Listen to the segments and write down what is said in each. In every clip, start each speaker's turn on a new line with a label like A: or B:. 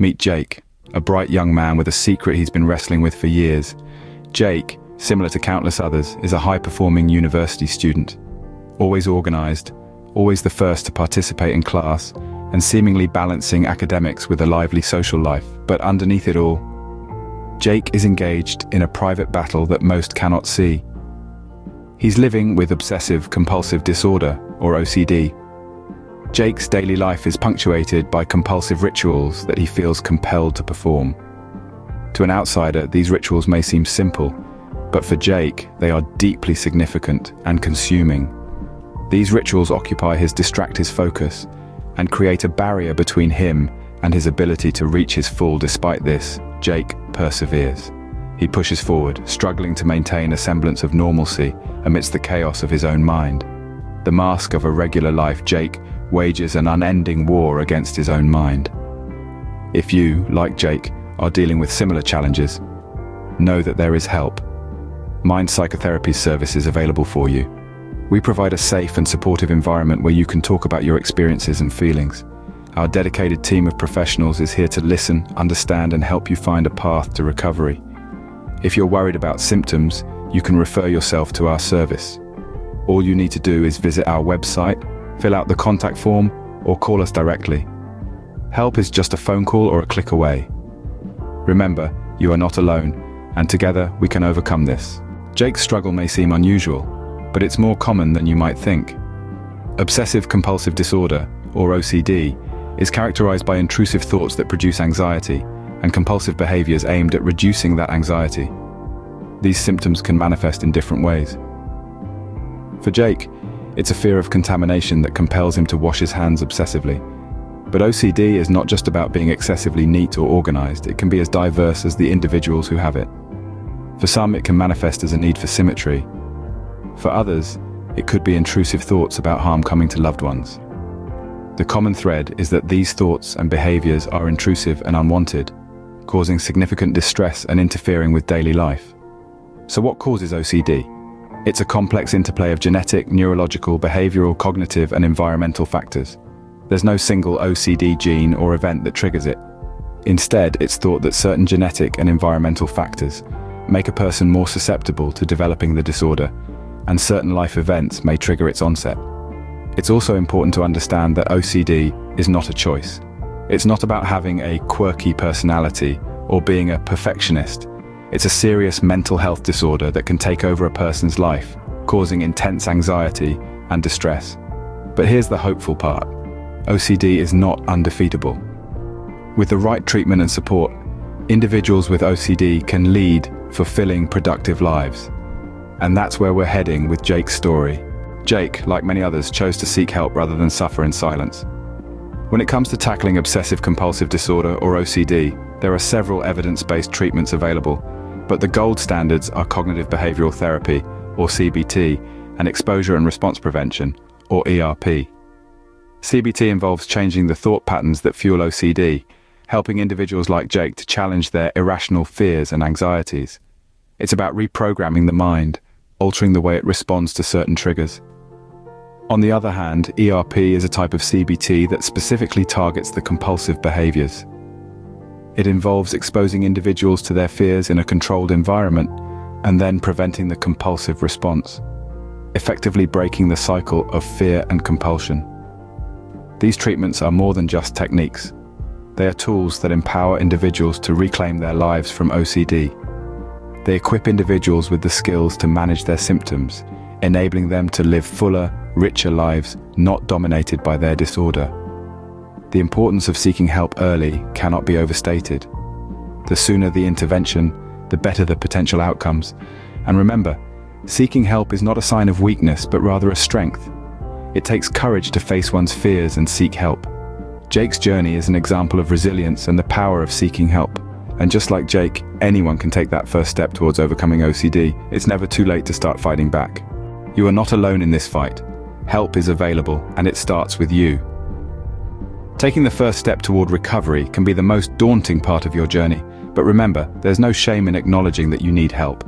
A: Meet Jake, a bright young man with a secret he's been wrestling with for years. Jake, similar to countless others, is a high-performing university student. Always organized, always the first to participate in class, and seemingly balancing academics with a lively social life. But underneath it all, Jake is engaged in a private battle that most cannot see. He's living with obsessive-compulsive disorder, or OCD. Jake's daily life is punctuated by compulsive rituals that he feels compelled to perform. To an outsider, these rituals may seem simple, but for Jake, they are deeply significant and consuming. These rituals occupy distract his focus, and create a barrier between him and his ability to reach his full. Despite this, Jake perseveres. He pushes forward, struggling to maintain a semblance of normalcy amidst the chaos of his own mind. The mask of a regular life, Jake wages an unending war against his own mind. If you, like Jake, are dealing with similar challenges, know that there is help. Mind Psychotherapy service is available for you. We provide a safe and supportive environment where you can talk about your experiences and feelings. Our dedicated team of professionals is here to listen, understand, and help you find a path to recovery. If you're worried about symptoms, you can refer yourself to our service. All you need to do is visit our website, fill out the contact form, or call us directly. Help is just a phone call or a click away. Remember, you are not alone, and together we can overcome this. Jake's struggle may seem unusual, but it's more common than you might think. Obsessive-compulsive disorder, or OCD, is characterized by intrusive thoughts that produce anxiety, and compulsive behaviors aimed at reducing that anxiety. These symptoms can manifest in different ways. For Jake, it's a fear of contamination that compels him to wash his hands obsessively. But OCD is not just about being excessively neat or organized, it can be as diverse as the individuals who have it. For some, it can manifest as a need for symmetry. For others, it could be intrusive thoughts about harm coming to loved ones. The common thread is that these thoughts and behaviors are intrusive and unwanted, causing significant distress and interfering with daily life. So what causes OCD? It's a complex interplay of genetic, neurological, behavioral, cognitive, and environmental factors. There's no single OCD gene or event that triggers it. Instead, it's thought that certain genetic and environmental factors make a person more susceptible to developing the disorder, and certain life events may trigger its onset. It's also important to understand that OCD is not a choice. It's not about having a quirky personality or being a perfectionist. It's a serious mental health disorder that can take over a person's life, causing intense anxiety and distress. But here's the hopeful part. OCD is not undefeatable. With the right treatment and support, individuals with OCD can lead fulfilling, productive lives. And that's where we're heading with Jake's story. Jake, like many others, chose to seek help rather than suffer in silence. When it comes to tackling obsessive-compulsive disorder, or OCD, there are several evidence-based treatments available, but the gold standards are cognitive behavioral therapy, or CBT, and exposure and response prevention, or ERP. CBT involves changing the thought patterns that fuel OCD, helping individuals like Jake to challenge their irrational fears and anxieties. It's about reprogramming the mind, altering the way it responds to certain triggers. On the other hand, ERP is a type of CBT that specifically targets the compulsive behaviors. It involves exposing individuals to their fears in a controlled environment and then preventing the compulsive response, effectively breaking the cycle of fear and compulsion. These treatments are more than just techniques. They are tools that empower individuals to reclaim their lives from OCD. They equip individuals with the skills to manage their symptoms, enabling them to live fuller, richer lives not dominated by their disorder. The importance of seeking help early cannot be overstated. The sooner the intervention, the better the potential outcomes. And remember, seeking help is not a sign of weakness, but rather a strength. It takes courage to face one's fears and seek help. Jake's journey is an example of resilience and the power of seeking help. And just like Jake, anyone can take that first step towards overcoming OCD. It's never too late to start fighting back. You are not alone in this fight. Help is available, and it starts with you. Taking the first step toward recovery can be the most daunting part of your journey, but remember, there's no shame in acknowledging that you need help.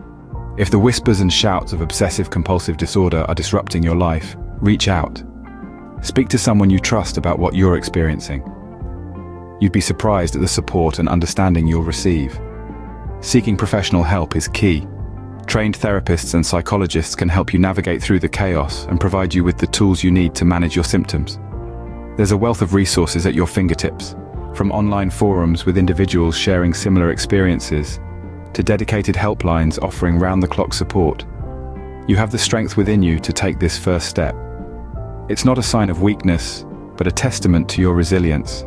A: If the whispers and shouts of obsessive-compulsive disorder are disrupting your life, reach out. Speak to someone you trust about what you're experiencing. You'd be surprised at the support and understanding you'll receive. Seeking professional help is key. Trained therapists and psychologists can help you navigate through the chaos and provide you with the tools you need to manage your symptoms. There's a wealth of resources at your fingertips, from online forums with individuals sharing similar experiences, to dedicated helplines offering round-the-clock support. You have the strength within you to take this first step. It's not a sign of weakness, but a testament to your resilience.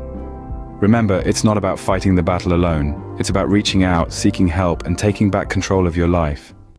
A: Remember, it's not about fighting the battle alone. It's about reaching out, seeking help, and taking back control of your life.